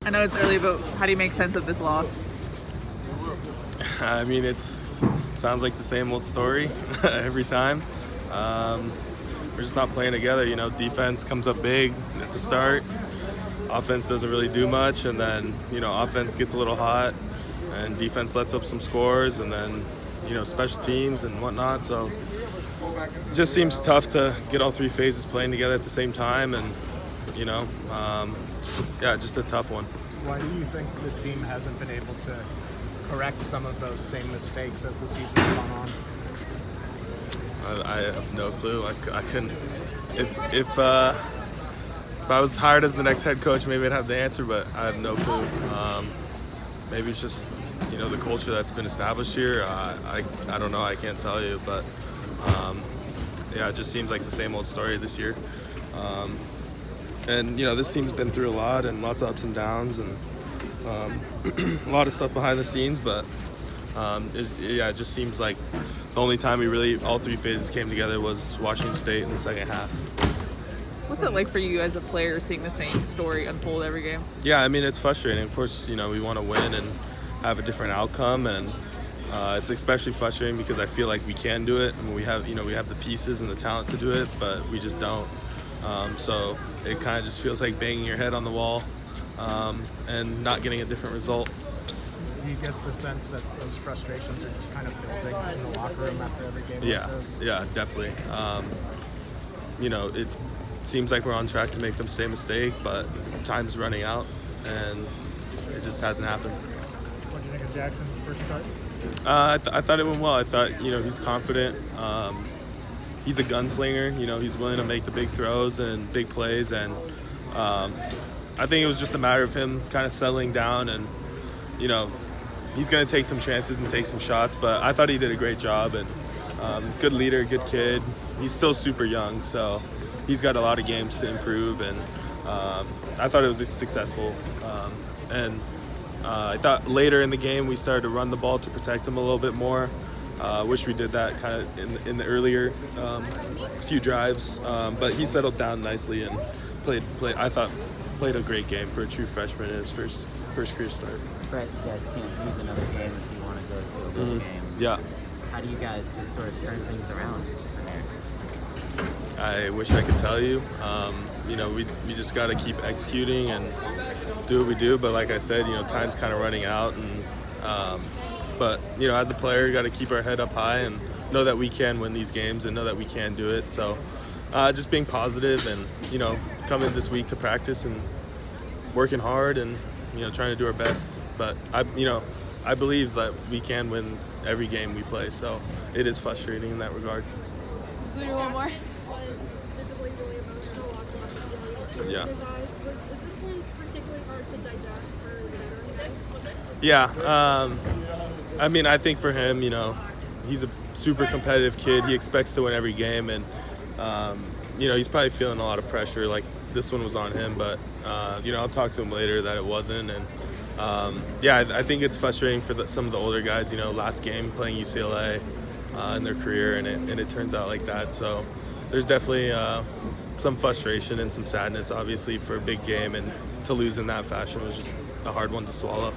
I know it's early, but how do you make sense of this loss? I mean, sounds like the same old story every time. We're just not playing together. Defense comes up big at the start. Offense doesn't really do much, and then offense gets a little hot, and defense lets up some scores, and then special teams and whatnot. So it just seems tough to get all three phases playing together at the same time, and just a tough one. Why do you think the team hasn't been able to correct some of those same mistakes as the season's gone on? I have no clue. I couldn't. If I was hired as the next head coach, maybe I'd have the answer, but I have no clue. Maybe it's just the culture that's been established here. I don't know. I can't tell you, but it just seems like the same old story this year. And this team's been through a lot and lots of ups and downs and a lot of stuff behind the scenes, but it just seems like the only time all three phases came together was Washington State in the second half. What's it like for you as a player seeing the same story unfold every game? Yeah, I mean, it's frustrating. Of course, we want to win and have a different outcome, and it's especially frustrating because I feel like we can do it. I mean, we have the pieces and the talent to do it, but we just don't. So it kind of just feels like banging your head on the wall and not getting a different result. Do you get the sense that those frustrations are just kind of building in the locker room after every game like this? Yeah, definitely. It seems like we're on track to make the same mistake, but time's running out, and it just hasn't happened. What do you think of Jackson's first start? I thought it went well. I thought, he's confident. He's a gunslinger. He's willing to make the big throws and big plays, and I think it was just a matter of him kind of settling down, and he's going to take some chances and take some shots, but I thought he did a great job, and good leader, good kid. He's still super young, so he's got a lot of games to improve, and I thought it was successful. I thought later in the game we started to run the ball to protect him a little bit more. Wish we did that kind of in the earlier few drives, but he settled down nicely and played a great game for a true freshman in his first career start. Brett, you guys can't lose another game if you want to go to a bowl game. Yeah. How do you guys just sort of turn things around from there? I wish I could tell you. We just got to keep executing and do what we do. But like I said, time's kind of running out. But as a player, got to keep our head up high and know that we can win these games and know that we can do it. So just being positive and coming this week to practice and working hard and trying to do our best. But I believe that we can win every game we play. So it is frustrating in that regard. So you want more? Yeah. Was this one particularly hard to digest for the veteran? Yeah. I mean, I think for him, he's a super competitive kid. He expects to win every game, and he's probably feeling a lot of pressure. Like this one was on him, but I'll talk to him later that it wasn't. And I think it's frustrating for some of the older guys. Last game playing UCLA in their career, and it turns out like that. So there's definitely some frustration and some sadness, obviously, for a big game, and to lose in that fashion was just a hard one to swallow.